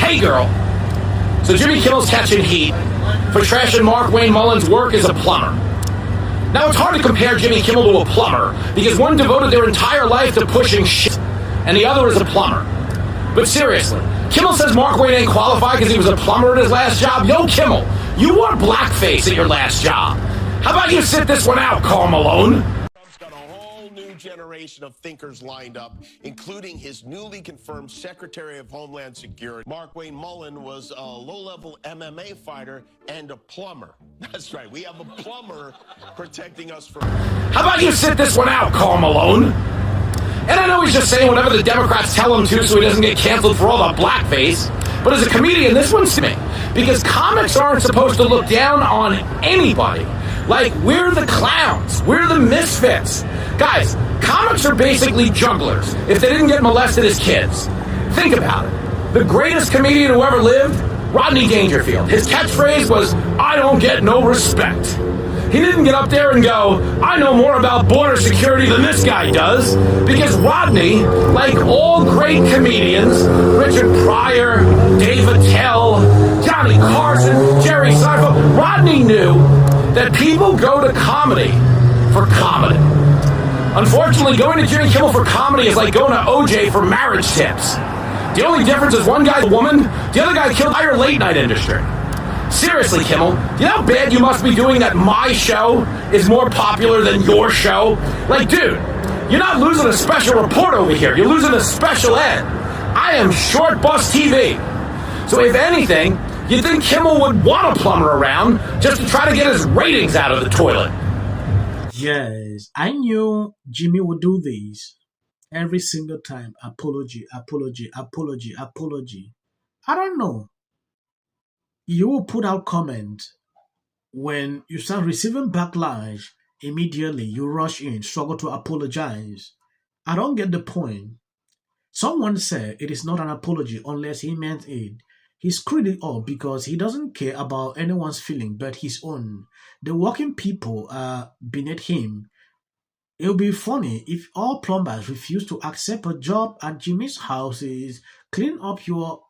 Hey girl. So Jimmy Kimmel's catching heat for trashing Mark Wayne Mullen's work as a plumber. Now it's hard to compare Jimmy Kimmel to a plumber because one devoted their entire life to pushing shit and the other is a plumber. But seriously, Kimmel says Mark Wayne ain't qualified because he was a plumber at his last job. Yo, Kimmel, you wore blackface at your last job. How about you sit this one out, Karl Malone? Trump's got a whole new generation of thinkers lined up, including his newly confirmed Secretary of Homeland Security. Mark Wayne Mullen was a low-level MMA fighter and a plumber. That's right, we have a plumber protecting us from... How about you sit this one out, Karl Malone? And I know he's just saying whatever the Democrats tell him to so he doesn't get canceled for all the blackface. But as a comedian, this one's to me. Because comics aren't supposed to look down on anybody. Like, we're the clowns. We're the misfits. Guys, comics are basically jugglers if they didn't get molested as kids. Think about it. The greatest comedian who ever lived, Rodney Dangerfield. His catchphrase was, I don't get no respect. He didn't get up there and go, I know more about border security than this guy does. Because Rodney, like all great comedians, Richard Pryor, Dave Attell, Johnny Carson, Jerry Seinfeld, Rodney knew that people go to comedy for comedy. Unfortunately, going to Jimmy Kimmel for comedy is like going to OJ for marriage tips. The only difference is one guy's a woman, the other guy killed the entire late night industry. Seriously, Kimmel, do you know how bad you must be doing that my show is more popular than your show? Like, dude, you're not losing a special report over here. You're losing a special ed. I am Short Bus TV. So if anything, you'd think Kimmel would want a plumber around just to try to get his ratings out of the toilet. Yes, I knew Jimmy would do this every single time. Apology, apology, apology, apology. I don't know. You will put out comment when you start receiving backlash. Immediately, you rush in, struggle to apologize. I don't get the point. Someone said it is not an apology unless he meant it. He screwed it up because he doesn't care about anyone's feeling but his own. The working people are beneath him. It would be funny if all plumbers refuse to accept a job at Jimmy's house is clean up your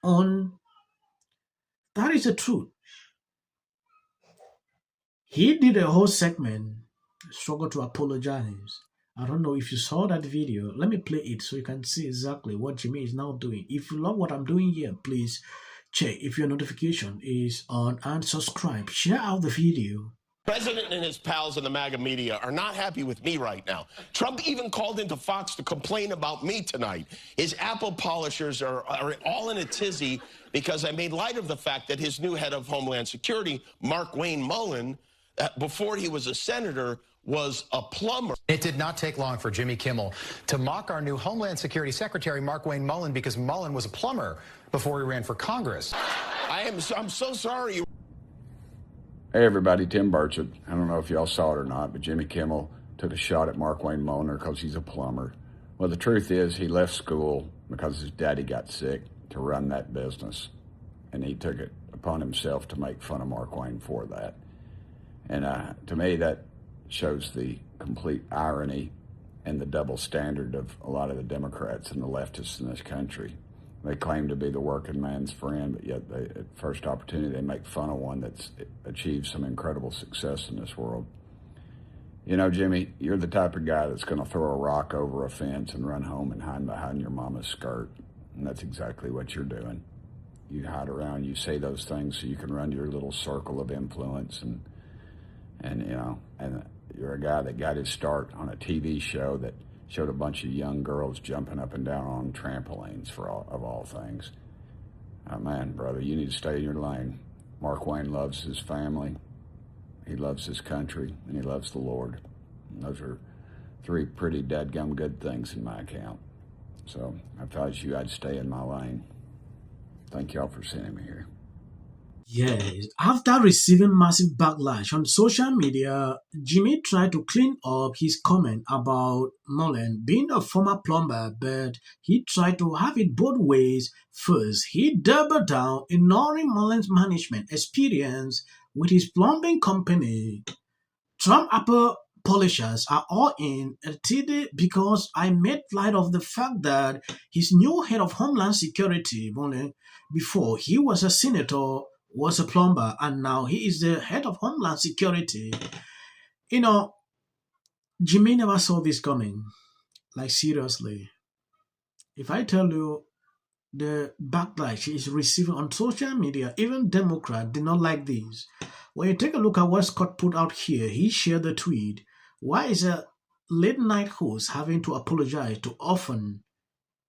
own. That is the truth. He did a whole segment, struggle to apologize. I don't know if you saw that video. Let me play it so you can see exactly what Jimmy is now doing. If you love what I'm doing here, please check if your notification is on and subscribe. Share out the video. President and his pals in the MAGA media are not happy with me right now. Trump even called into Fox to complain about me tonight. His apple polishers are all in a tizzy because I made light of the fact that his new head of Homeland Security, Mark Wayne Mullen, before he was a senator, was a plumber. It did not take long for Jimmy Kimmel to mock our new Homeland Security Secretary, Mark Wayne Mullen, because Mullen was a plumber before he ran for Congress. I'm so sorry. Hey everybody, Tim Burchett. I don't know if y'all saw it or not, but Jimmy Kimmel took a shot at Mark Wayne Mullen because he's a plumber. Well, the truth is he left school because his daddy got sick to run that business. And he took it upon himself to make fun of Mark Wayne for that. And to me, that shows the complete irony and the double standard of a lot of the Democrats and the leftists in this country. They claim to be the working man's friend, but yet they, at first opportunity, they make fun of one that's achieved some incredible success in this world. You know, Jimmy, you're the type of guy that's going to throw a rock over a fence and run home and hide behind your mama's skirt. And that's exactly what you're doing. You hide around, you say those things so you can run your little circle of influence. And you know, and you're a guy that got his start on a TV show that showed a bunch of young girls jumping up and down on trampolines of all things. Oh man, brother, you need to stay in your lane. Mark Wayne loves his family, he loves his country, and he loves the Lord. And those are three pretty dadgum good things in my account. So if I was you, I'd stay in my lane. Thank y'all for sending me here. Yes, after receiving massive backlash on social media, Jimmy tried to clean up his comment about Mullen being a former plumber, but he tried to have it both ways. First, he doubled down, ignoring Mullen's management experience with his plumbing company. Trump polishers are all in today because I made light of the fact that his new head of Homeland Security, before he was a senator, was a plumber, and now he is the head of Homeland Security. You know, Jimmy never saw this coming. Like, seriously. If I tell you the backlash he is receiving on social media, even Democrats did not like this. When you take a look at what Scott put out here, he shared the tweet. Why is a late night host having to apologize too often?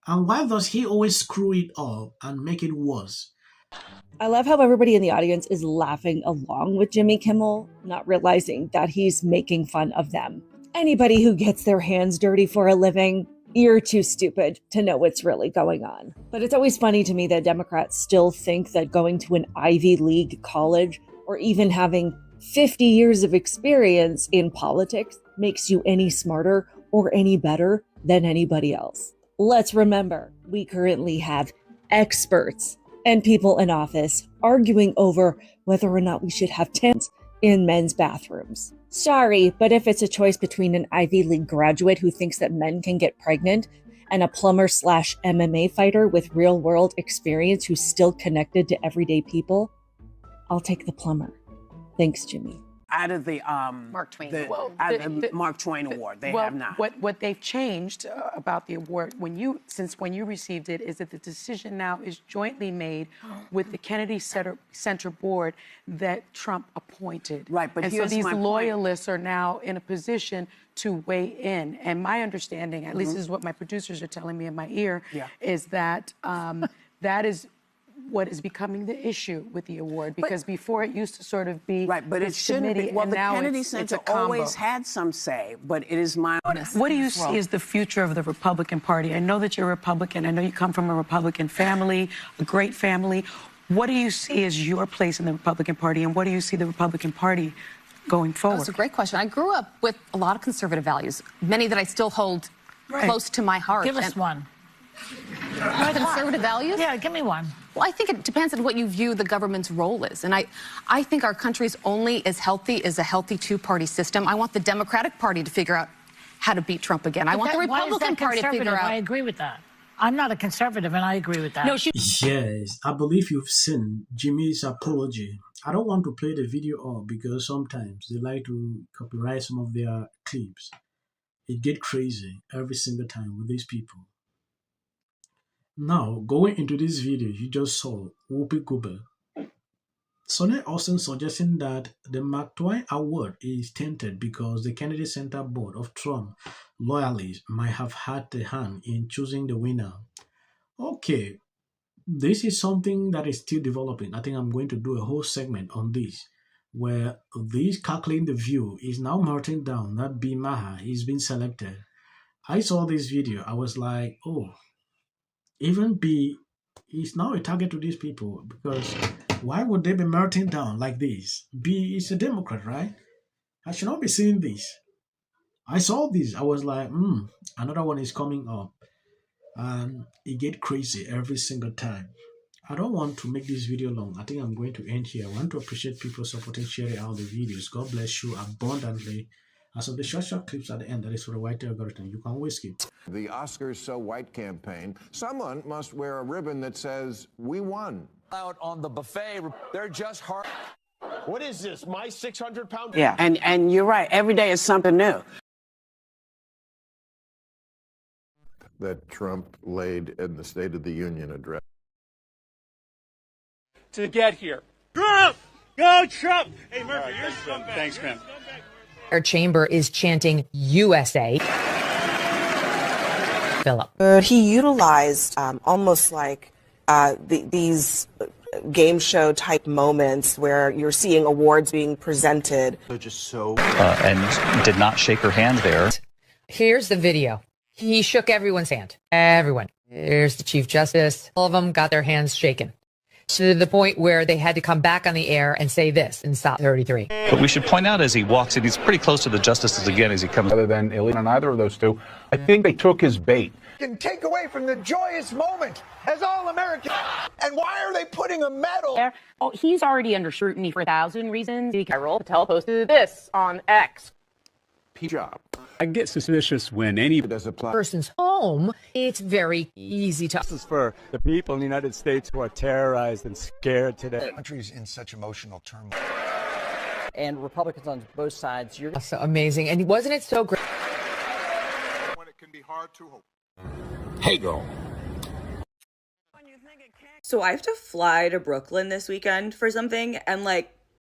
And why does he always screw it up and make it worse? I love how everybody in the audience is laughing along with Jimmy Kimmel, not realizing that he's making fun of them. Anybody who gets their hands dirty for a living, you're too stupid to know what's really going on. But it's always funny to me that Democrats still think that going to an Ivy League college or even having 50 years of experience in politics makes you any smarter or any better than anybody else. Let's remember, we currently have experts and people in office arguing over whether or not we should have tents in men's bathrooms. Sorry, but if it's a choice between an Ivy League graduate who thinks that men can get pregnant and a plumber / MMA fighter with real world experience who's still connected to everyday people, I'll take the plumber. Thanks, Jimmy. Out of the Mark Twain Mark Twain Award, they have not. What they've changed about the award when you received it is that the decision now is jointly made with the Kennedy Center board that Trump appointed. Right, but and here's so these my loyalists are now in a position to weigh in. And my understanding, at least this is what my producers are telling me in my ear, is that that is what is becoming the issue with the award, because before it used to sort of be right, but it shouldn't be. Well, the Kennedy Center always had some say, but it is my honest. What do you see as the future of the Republican Party? I know that you're a Republican. I know you come from a Republican family, a great family. What do you see as your place in the Republican Party, and what do you see the Republican Party going forward? That's a great question. I grew up with a lot of conservative values, many that I still hold close to my heart. Give us one. Conservative values? Yeah, give me one. Well, I think it depends on what you view the government's role is. And I think our country's only as healthy as a healthy two-party system. I want the Democratic Party to figure out how to beat Trump again. I want the Republican Party to figure out. I agree with that. I'm not a conservative, and I agree with that. No, Yes, I believe you've seen Jimmy's apology. I don't want to play the video up because sometimes they like to copyright some of their clips. It gets crazy every single time with these people. Now, going into this video, you just saw Whoopi Goldberg. Sonny Hostin suggesting that the Mark Twain Award is tainted because the Kennedy Center board of Trump loyalists might have had a hand in choosing the winner. Okay, this is something that is still developing. I think I'm going to do a whole segment on this, where this calculating the view is now melting down that Bill Maher is being selected. I saw this video. I was like, oh, even B is now a target to these people, because why would they be melting down like this? B is a Democrat, right? I should not be seeing this. I saw this. I was like, another one is coming up. And it gets crazy every single time. I don't want to make this video long. I think I'm going to end here. I want to appreciate people supporting, sharing out the videos. God bless you abundantly. As of the short clips at the end, that is for the white algorithm. You can always skip. The Oscars So White campaign, someone must wear a ribbon that says, "We won." Out on the buffet, they're just hard. What is this, my 600-pound? Yeah, and you're right. Every day is something new. That Trump laid in the State of the Union address. To get here. Trump! Go Trump! Hey, Murphy, you're a scumbag. Thanks, man. Our chamber is chanting USA. Philip. He utilized almost like these game show type moments where you're seeing awards being presented. Just so and did not shake her hand there. Here's the video. He shook everyone's hand. Everyone. Here's the Chief Justice. All of them got their hands shaken. To the point where they had to come back on the air and say this in stop 33. But we should point out as he walks in, he's pretty close to the justices again as he comes. Other than illegal on either of those two, I think they took his bait. Can take away from the joyous moment as all Americans. And why are they putting a medal? Oh, he's already under scrutiny for 1,000 reasons. Carol Patel posted this on X. job. I get suspicious when any person's home, it's very easy to. This is for the people in the United States who are terrorized and scared today. The country's in such emotional turmoil. And Republicans on both sides, you're so amazing. And wasn't it so great? When it can be hard to hope. Hey, girl. So I have to fly to Brooklyn this weekend for something, and like